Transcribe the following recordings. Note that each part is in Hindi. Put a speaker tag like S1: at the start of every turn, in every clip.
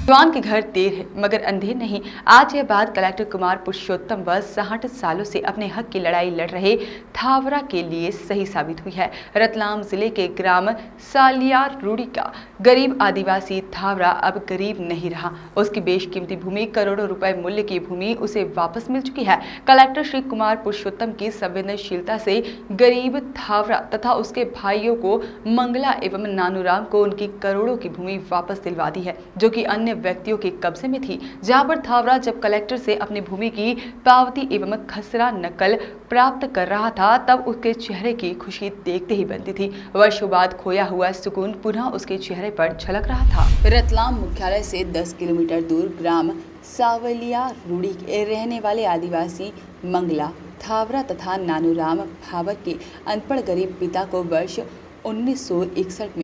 S1: जवान के घर देर है मगर अंधेर नहीं। आज यह बात कलेक्टर कुमार पुरुषोत्तम व 60 सालों से अपने हक की लड़ाई लड़ रहे थावरा के लिए सही साबित हुई है। रतलाम जिले के ग्राम सालियार रूड़ी का गरीब आदिवासी थावरा अब गरीब नहीं रहा। उसकी बेशकीमती भूमि, करोड़ों रुपए मूल्य की भूमि उसे वापस मिल चुकी है। कलेक्टर श्री कुमार पुरुषोत्तम की संवेदनशीलता से गरीब थावरा तथा उसके भाइयों को मंगला एवं नानूराम को उनकी करोड़ों की भूमि वापस दिलवा दी है, जो कि अन्य व्यक्तियों के कब्जे में थी। जहां पर थावरा जब कलेक्टर से अपनी भूमि की पावती एवं खसरा नकल प्राप्त कर रहा था, तब उसके चेहरे की खुशी देखते ही बनती थी। वर्षों बाद खोया हुआ सुकून पुनः उसके चेहरे पर झलक रहा था। रतलाम मुख्यालय से 10 किलोमीटर दूर ग्राम सावलिया रूड़ी के रहने वाले आदिवासी मंगला, थावरा तथा नानूराम भावर के अनपढ़ गरीब पिता को वर्ष 1961 में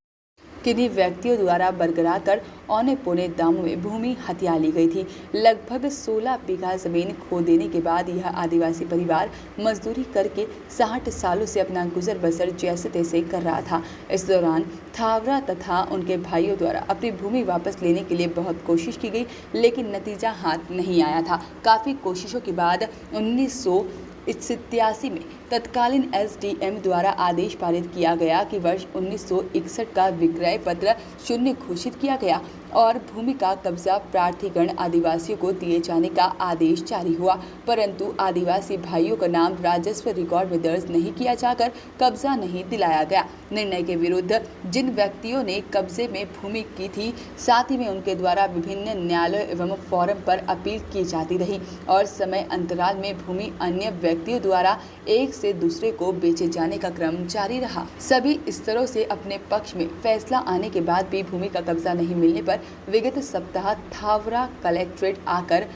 S1: किन्हीं व्यक्तियों द्वारा बरकरार कर औने पौने दामों में भूमि हथिया ली गई थी। लगभग 16 बीघा जमीन खो देने के बाद यह आदिवासी परिवार मजदूरी करके 60 सालों से अपना गुजर बसर जैसे तैसे कर रहा था। इस दौरान थावरा तथा उनके भाइयों द्वारा अपनी भूमि वापस लेने के लिए बहुत कोशिश की गई, लेकिन नतीजा हाथ नहीं आया था। काफ़ी कोशिशों के बाद 1987 में तत्कालीन एसडीएम द्वारा आदेश पारित किया गया कि वर्ष 1961 का विक्रय पत्र शून्य घोषित किया गया और भूमि का कब्जा प्रार्थीगण आदिवासियों को दिए जाने का आदेश जारी हुआ, परंतु आदिवासी भाइयों का नाम राजस्व रिकॉर्ड में दर्ज नहीं किया जाकर कब्जा नहीं दिलाया गया। निर्णय के विरुद्ध जिन व्यक्तियों ने कब्जे में भूमि की थी, साथ ही में उनके द्वारा विभिन्न न्यायालय एवं फोरम पर अपील की जाती रही और समय अंतराल में भूमि अन्य व्यक्तियों द्वारा एक से दूसरे को बेचे जाने का क्रम जारी रहा। सभी स्तरों से अपने पक्ष में फैसला आने के बाद भी भूमि का कब्जा नहीं मिलने पर विगत सप्ताह थावरा कलेक्ट्रेट आकर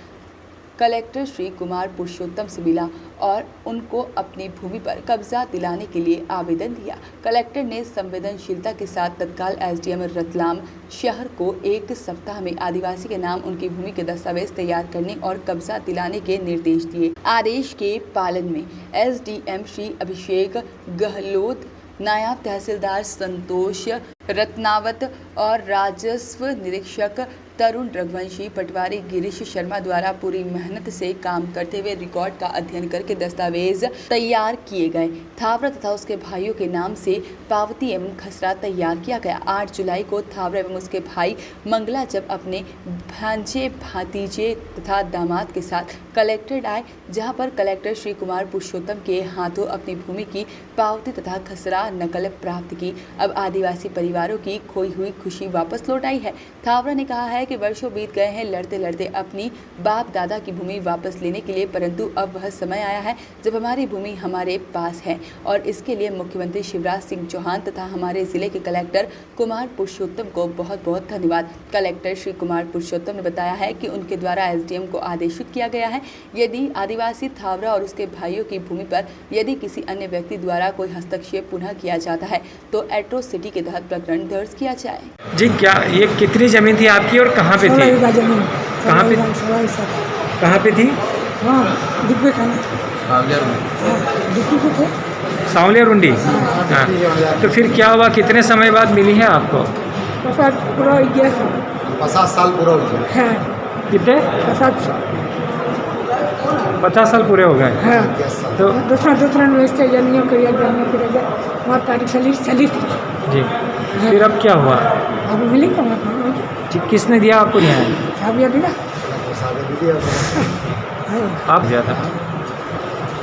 S1: कलेक्टर श्री कुमार पुरुषोत्तम से मिला और उनको अपनी भूमि पर कब्जा दिलाने के लिए आवेदन दिया। कलेक्टर ने संवेदनशीलता के साथ तत्काल एसडीएम रतलाम शहर को एक सप्ताह में आदिवासी के नाम उनकी भूमि के दस्तावेज तैयार करने और कब्जा दिलाने के निर्देश दिए। आदेश के पालन में एसडीएम श्री अभिषेक गहलोत, नायब तहसीलदार संतोष रत्नावत और राजस्व निरीक्षक तरुण रघुवंशी, पटवारी गिरीश शर्मा द्वारा पूरी मेहनत से काम करते हुए रिकॉर्ड का अध्ययन करके दस्तावेज तैयार किए गए। थावरा तथा उसके भाइयों के नाम से पावती एवं खसरा तैयार किया गया। 8 जुलाई को थावरा एवं उसके भाई मंगला जब अपने भांजे, भतीजे तथा दामाद के साथ कलेक्ट्रेट आए, जहां पर कलेक्टर श्री कुमार पुरुषोत्तम के हाथों अपनी भूमि की पावती तथा खसरा नकल प्राप्त की। अब आदिवासी परिवारों की खोई हुई खुशी वापस लौट आई है। थावरा ने कहा है कि वर्षों बीत गए हैं लड़ते लड़ते अपनी बाप दादा की भूमि वापस लेने के लिए, परंतु अब वह समय आया है जब हमारी भूमि हमारे पास है और इसके लिए मुख्यमंत्री शिवराज सिंह चौहान तथा हमारे जिले के कलेक्टर कुमार पुरुषोत्तम को बहुत बहुत धन्यवाद। कलेक्टर श्री कुमार पुरुषोत्तम ने बताया है कि उनके द्वारा एसडीएम को आदेशित किया गया है, यदि आदिवासी थावरा और उसके भाइयों की भूमि पर यदि किसी अन्य व्यक्ति द्वारा कोई हस्तक्षेप पुनः किया जाता है तो एट्रोसिटी के तहत प्रकरण दर्ज किया जाए।
S2: जी, क्या ये कितनी जमीन थी आपकी और कहाँ पे थी? कहाँ पे? कहाँ पे थी? सावलिया रुंडी। हाँ, तो फिर क्या हुआ, कितने समय बाद मिली है आपको?
S3: 50 साल पूरा हो गया।
S2: कितने? 50 साल पूरे हो गए।
S4: हाँ,
S2: तो
S4: दूसरा
S2: जी, फिर अब क्या हुआ?
S4: अब मिलेगा
S2: जी, किसने दिया आपको न्याय? आप दिया था?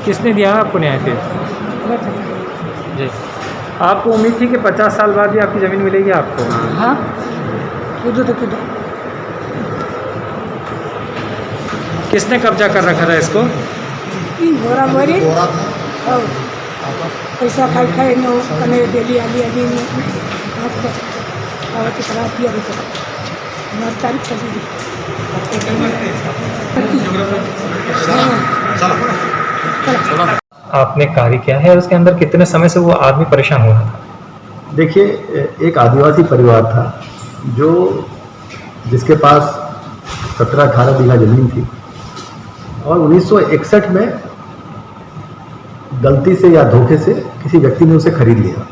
S2: किसने दिया आपको न्याय फिर? जी, आपको उम्मीद थी कि 50 साल बाद भी आपकी ज़मीन मिलेगी आपको?
S4: हाँ,
S2: किसने कब्जा कर रखा था इसको?
S4: पैसा खाए नो कने डेली आली आली में हाथ पर और की तरह दिया तो हमारी तारीख चली गई।
S2: आपने कार्य किया है, उसके अंदर कितने समय से वो आदमी परेशान हो रहा था?
S3: देखिए, एक आदिवासी परिवार था जिसके पास 17-18 बीघा जमीन थी और 1961 में गलती से या धोखे से किसी व्यक्ति ने उसे खरीद लिया।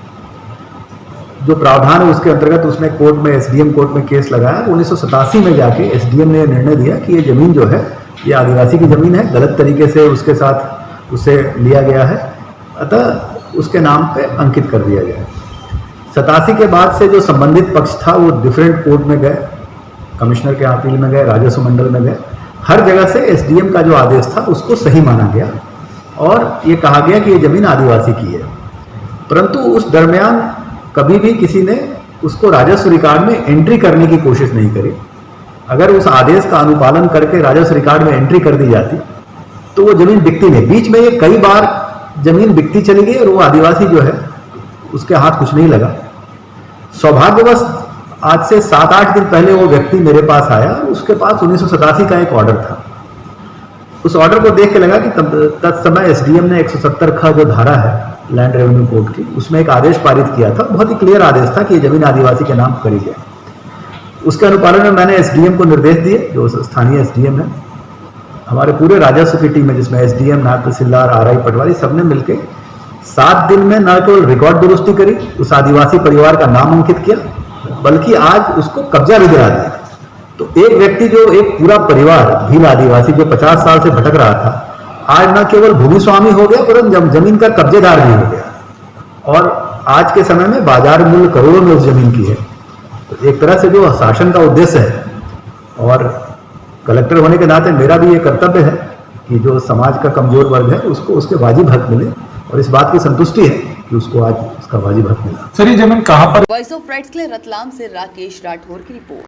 S3: जो प्रावधान है उसके अंतर्गत उसने कोर्ट में एसडीएम कोर्ट में केस लगाया। 1987 में जाके एसडीएम ने निर्णय दिया कि ये ज़मीन जो है ये आदिवासी की ज़मीन है, गलत तरीके से उसके साथ उसे लिया गया है, अतः उसके नाम पे अंकित कर दिया गया। 87 के बाद से जो संबंधित पक्ष था वो डिफरेंट कोर्ट में गए, कमिश्नर के अपील में गए, राजस्व मंडल में गए, हर जगह से एसडीएम का जो आदेश था उसको सही माना गया और ये कहा गया कि ये ज़मीन आदिवासी की है। परंतु उस दरमियान कभी भी किसी ने उसको राजस्व रिकॉर्ड में एंट्री करने की कोशिश नहीं करी। अगर उस आदेश का अनुपालन करके राजस्व रिकॉर्ड में एंट्री कर दी जाती तो वो जमीन बिकती नहीं। बीच में ये कई बार जमीन बिकती चली गई और वो आदिवासी जो है उसके हाथ कुछ नहीं लगा। सौभाग्यवश आज से 7-8 दिन पहले वो व्यक्ति मेरे पास आया, उसके पास 1987 का एक ऑर्डर था। उस ऑर्डर को देख के लगा कि तत्समय एसडीएम ने 170 का जो धारा है लैंड रेवेन्यू कोड की, उसमें एक आदेश पारित किया था। बहुत ही क्लियर आदेश था कि ये जमीन आदिवासी के नाम करी जाए। उसके अनुपालन में मैंने एसडीएम को निर्देश दिए, जो स्थानीय एसडीएम है, हमारे पूरे राजस्व की टीम है जिसमें एसडीएम, नायब तहसीलदार, आरआई, पटवारी, सबने मिलकर 7 दिन में न केवल रिकॉर्ड दुरुस्ती करी, उस आदिवासी परिवार का नाम अंकित किया, बल्कि आज उसको कब्जा भी दिला दिया। तो एक व्यक्ति जो एक पूरा परिवार भील आदिवासी जो 50 साल से भटक रहा था, आज न केवल भूमि स्वामी हो गया परंतु जमीन का कब्जेदार भी हो गया और आज के समय में बाजार मूल्य करोड़ों में उस जमीन की है। तो एक तरह से जो शासन का उद्देश्य है और कलेक्टर होने के नाते मेरा भी ये कर्तव्य है कि जो समाज का कमजोर वर्ग है उसको उसके वाजिब हक मिले और इस बात की संतुष्टि है कि उसको आज उसका वाजिब हक मिला।
S2: सर ये जमीन कहाँ पर?
S1: वॉइस ऑफ राइट्स के लिए रतलाम से राकेश राठौर की रिपोर्ट।